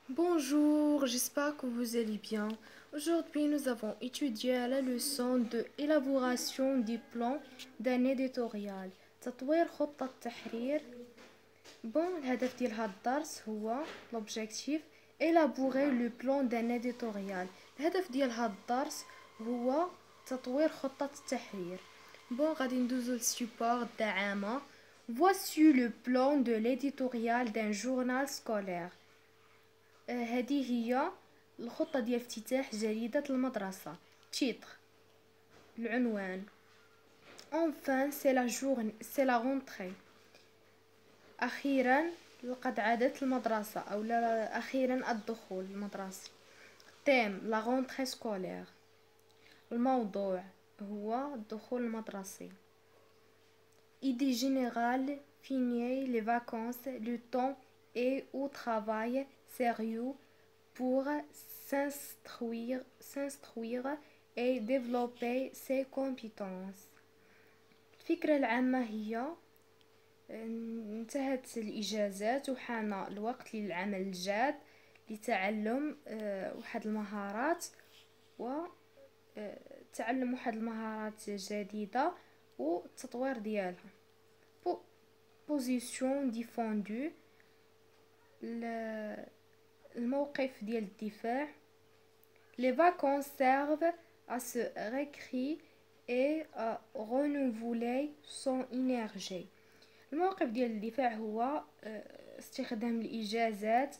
Bonjour, j'espère que vous allez bien. Aujourd'hui, nous avons étudié la leçon de élaboration du plan d'un éditorial. تطوير خطة تحرير. الهدف ديال هذا الدرس هو l'objectif élaborer le plan d'un éditorial. الهدف ديال هذا الدرس هو تطوير خطة التحرير. غادي ندوزو للسيبور الدعامة. Voici le plan de l'éditorial d'un journal scolaire. هذه هي الخطة ديال افتتاح جريدة المدرسة. تيتر العنوان. Enfin c'est la rentrée. أخيرا لقد عادت المدرسة أو لا أخيرا الدخول المدرسي. تيم la rentrée scolaire. الموضوع هو الدخول المدرسي. Idée générale, finir les vacances, le temps est au travail sérieux pour s'instruire et développer ses compétences. الفكرة العامة هي انتهت الإجازات وحان الوقت للعمل الجاد لتعلم واحد المهارات وتعلم واحد المهارات جديدة والتطوير ديالها. بوزيسيون ديفوندو الموقف ديال الدفاع. Les vacances servent à se récréer et à renouveler son énergie. الموقف ديال الدفاع هو استخدام الإجازات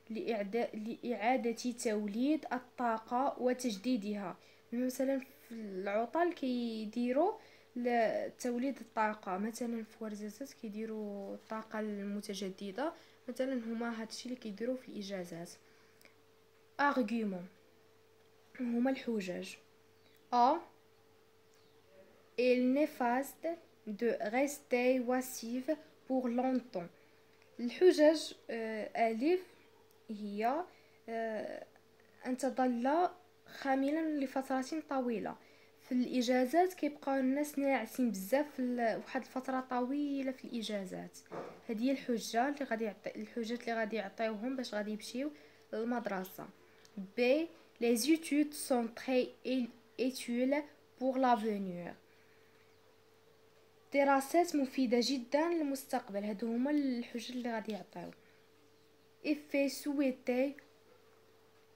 لإعادة توليد الطاقة وتجديدها. مثلا في العطل كيديروا لتوليد الطاقة، مثلا في ورزازات كيديروا الطاقة المتجددة، مثلا هما هادشي اللي كيديروا في الإجازات. argument هما الحجج. il néfaste de rester passif pour longtemps. الحجج ألف هي أن تظل خاملا لفترة طويلة. في الإجازات كيبقاو الناس ناعسين بزاف واحد الفترة طويلة في الإجازات. هذه الحجات اللي غادي يعطيوهم باش غادي يمشيو للمدرسة. B. Les études sont très utiles pour l'avenir. دراسات مفيدة جدا للمستقبل. هادو هما الحجج اللي غادي يعطيو. effet souhaité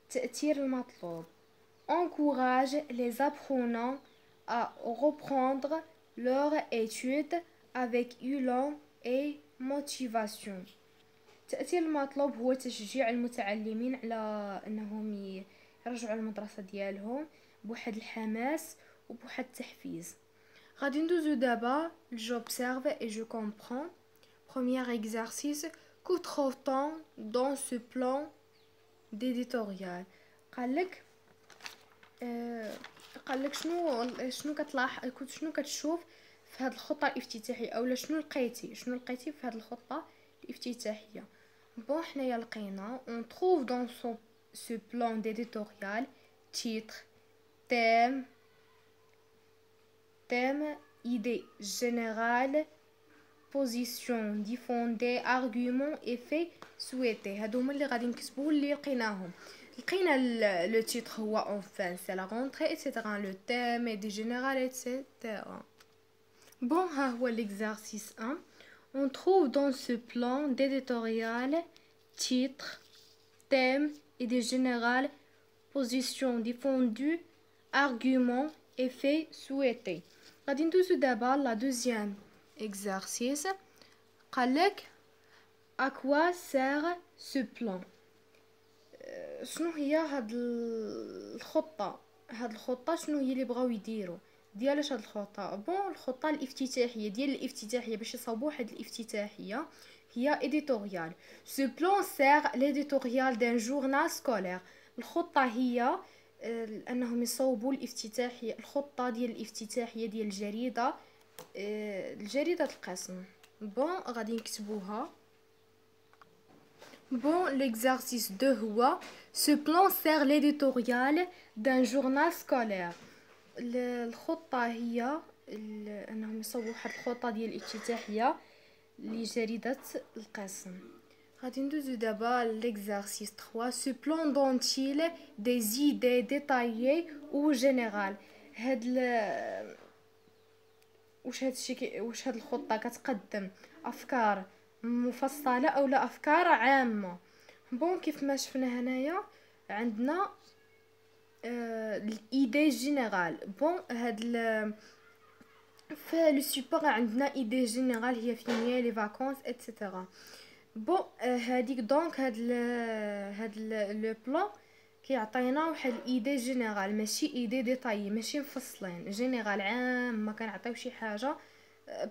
تأثير المطلوب. encourage les apprenants à reprendre leurs études avec élan et motivation. التأثير المطلوب هو تشجيع المتعلمين على أنهم يرجعوا المدرسة ديالهم بواحد الحماس وبواحد التحفيز. غادي ندوزو دابا j'observe et je comprends. Premier exercice. Que trouve-t-on dans ce plan d'éditorial. قالك شنو كتلاحظ، شنو كتشوف في هاد الخطة الافتتاحية، اولا شنو لقيتي في هاد الخطة الافتتاحية. حنايا لقينا on trouve dans ce plan d'éditorial titre, thème, idée générale, position défendée, argument, effet souhaité. هادو هما اللي غادي نكتبو اللي لقيناهم. لقينا le titre هو enfin c'est la rentrée etc. le thème est général etc. ها هو l'exercice 1. On trouve dans ce plan d'éditorial titre, thème, idée générale, position défendue, argument, effet souhaité. غادي ندوزو دابا la deuxième exercice. قالك à quoi sert ce plan. شنو هي هاد الخطة شنو هي اللي بغاو يديروا ديالاش هاد الخطة. الخطة الافتتاحية باش يصاوبوا واحد الافتتاحية هي éditorial. ce plan sert l'éditorial d'un journal scolaire. الخطة هي انهم يصوبوا الافتتاحية، الخطة ديال الافتتاحية ديال الجريدة القسم. غادي نكتبوها. l'exercice 2 هو ce plan sert l'éditorial d'un journal scolaire. الخطة هي انهم يصوبوا واحد الخطة ديال الافتتاحية لجريدة القسم. غادي ندوزو دابا l'exercice 3. Ce plan donne-t-il des idées détaillées ou générales؟ واش هاد الخطة كتقدم افكار مفصلة او لا افكار عامة؟ بون كيف ما شفنا هنايا عندنا الايدي جينيرال. بون في لو سوبور عندنا ايدي جينيرال هي فين هي لي فاكونس اتسيتيرا. بون هاديك دونك هاد لو بلان كيعطينا واحد الايدي جينيرال، ماشي ايدي ديتاي، ماشي مفصلين، جينيرال عام. ما كنعطيو شي حاجه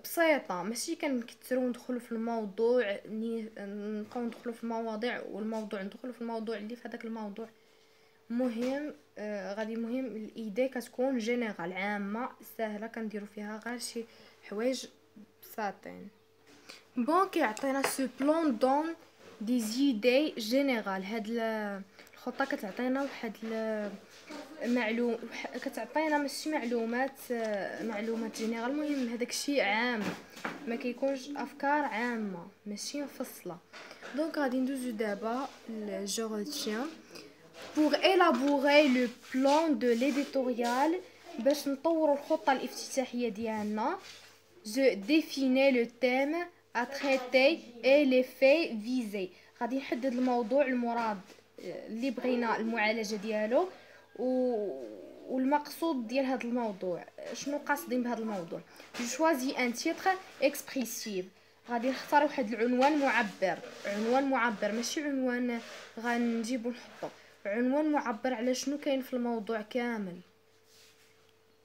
بسيطه، ماشي كنكثروا ندخلوا في الموضوع، نبقاو ندخلوا في المواضيع والموضوع ندخلوا في الموضوع اللي في هذاك الموضوع مهم. غادي مهم الايدي كتكون جينيرال عامه سهله، كنديروا فيها غير شي حوايج بساطين. بون كيعطينا سو بلان دون دي زيدي جينيرال. هاد الخطه كتعطينا واحد معلوم، كتعطينا ماشي معلومات جينيرال، المهم هذاك الشيء عام، ما كيكونش افكار عامه ماشي مفصله. دونك غادي ندوزو دابا جو رetiens. Pour élaborer le plan de l'éditorial باش نطوروا الخطه الافتتاحيه ديالنا، je définis le thème à traiter et les faits visés. غادي نحدد الموضوع المراد اللي بغينا المعالجه ديالو والمقصود ديال هذا الموضوع، شنو قاصدين بهذا الموضوع. جو شوازي ان تيتر اكسبريسيف. غادي نختار واحد العنوان معبر، ماشي عنوان غنجيبو نحطو، عنوان معبر على شنو كاين في الموضوع كامل.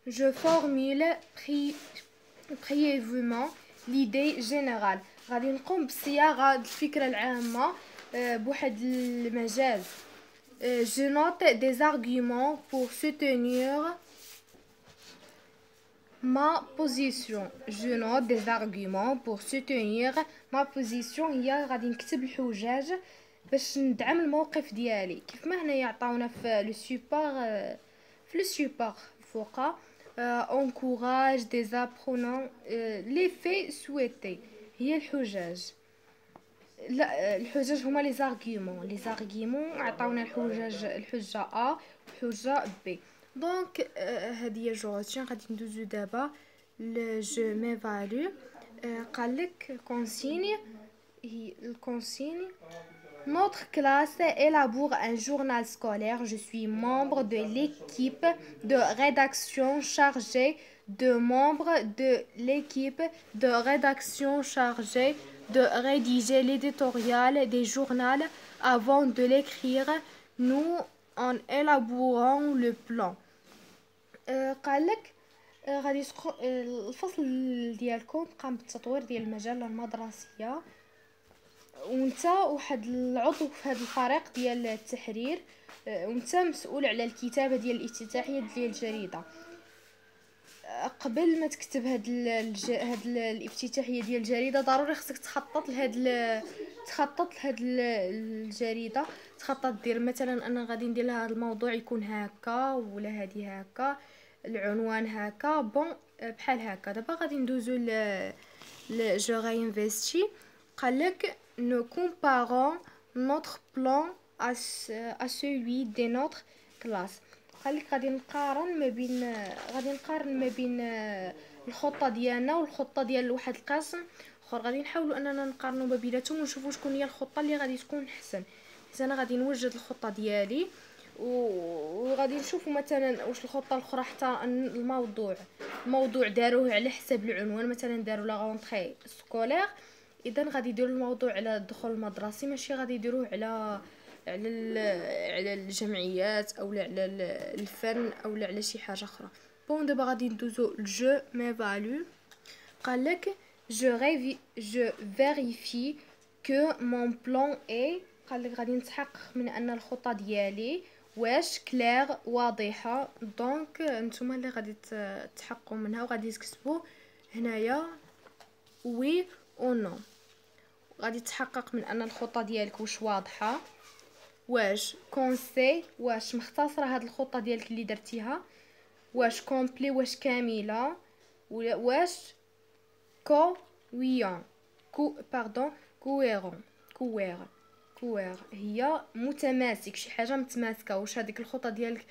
je formule brièvement l'idée générale. غادي نقوم بصياغه الفكره العامه بواحد المجاز. je note des arguments pour soutenir ma position. هي غادي نكتب الحجاج باش ندعم الموقف ديالي. كيف ما هنايا عطاونا في لو سوبور فوقا encourage des apprenants les faits souhaités. هي الحجاج. لا الحجاج هما لي زارغيومون عطاونا الحجه ا والحجه بي. دونك هذه جوتين. غادي ندوزو دابا جو ميفالو. قالك كونسيني، هي الكونسيني. Notre classe élabore un journal scolaire. Je suis membre de l'équipe de rédaction chargée de rédiger l'éditorial des journaux avant de l'écrire. Nous en élaborons le plan. قالك غادي الفصل ديالكم قام بالتطوير ديال المجله المدرسيه، وانت واحد العضو في هذا الفريق ديال التحرير، وانت مسؤول على الكتابه ديال الافتتاحيه ديال الجريده. قبل ما تكتب هاد الافتتاحيه ديال الجريده ضروري خصك تخطط لهاد الجريده، تخطط دير مثلا انا غادي ندير لها هذا الموضوع يكون هكا، ولا هادي هكا، العنوان هكا. بون بحال هكا. دابا غادي ندوزو جو غاينفيستي. قالك nous comparons notre plan à celui de notre classe. قالك غادي نقارن ما بين الخطه ديالنا والخطه ديال واحد القسم اخر. غادي نحاولوا اننا نقارنوا ما بيناتهم ونشوفوا شكون هي الخطه اللي غادي تكون احسن. انا غادي نوجد الخطه ديالي وغادي نشوفوا مثلا واش الخطه الاخرى حتى الموضوع داروه على حساب العنوان، مثلا داروا لا غونطري سكولير، اذا غادي يديروا الموضوع على الدخول المدرسي، ماشي غادي يديروه على الجمعيات او على الفن او على شي حاجه اخرى. بون دابا غادي ندوزو جو ميفالو. قالك je vérifie que mon plan est. قالك غادي نتحقق من ان الخطه ديالي واش كلير واضحه. دونك نتوما اللي غادي تحققوا منها وغادي تكتبوا هنايا وي او نو. غادي تحقق من ان الخطه ديالك واش واضحه، واش كونسي واش مختصره هاد الخطه ديالك اللي درتيها، واش كومبلي واش كامله، واش كويرون. كوير هي متماسك، شي حاجه متماسكه. واش هذيك الخطه ديالك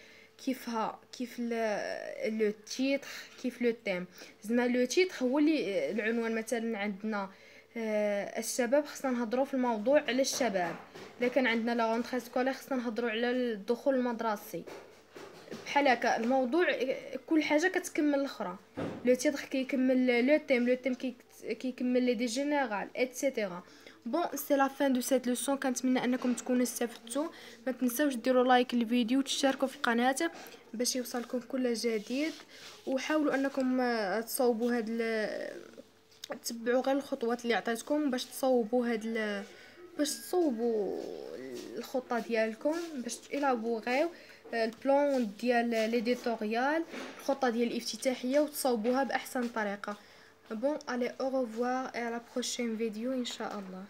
كيفها كيف لو تيتر كيف لو تيم. زعما لو تيتر هو اللي العنوان. مثلا عندنا الشباب، خصنا نهضروا في الموضوع على الشباب. لكن عندنا لا رونتري سكولير خصنا نهضروا على الدخول المدرسي. بحال هكا الموضوع، كل حاجه كتكمل الاخرى. لو تيتر كيكمل لو تيم، لو تيم كيكمل لي دي جينيرال ايتترا. بون سي لا فين دو سيت لوسون. كنتمنى انكم تكونوا استفدتوا. ما تنساوش ديروا لايك للفيديو وتشتركوا في القناه باش يوصلكم كل جديد. وحاولوا انكم تصوبوا تتبعوا غير الخطوات اللي عطيتكم باش تصوبوا باش تصوبوا الخطه ديالكم، باش الابوغيو البلان ديال ليديتوريال، الخطه ديال الافتتاحيه، وتصوبوها باحسن طريقه. بون الي او ريفوار اي لا بروشين فيديو ان شاء الله.